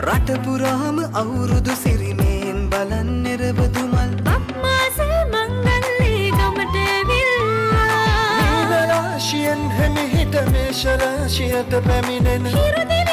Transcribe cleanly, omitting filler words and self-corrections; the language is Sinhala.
රට පුරාම අවුරුදු සිරිමේන් බලන් නිරවදු මල් අප්මාසේ මංගල්ලේ ගමට ඇවිල්ලා නීවරාශියෙන් හැම හිත මේෂ රාශියට පැමිණෙන හිරුදින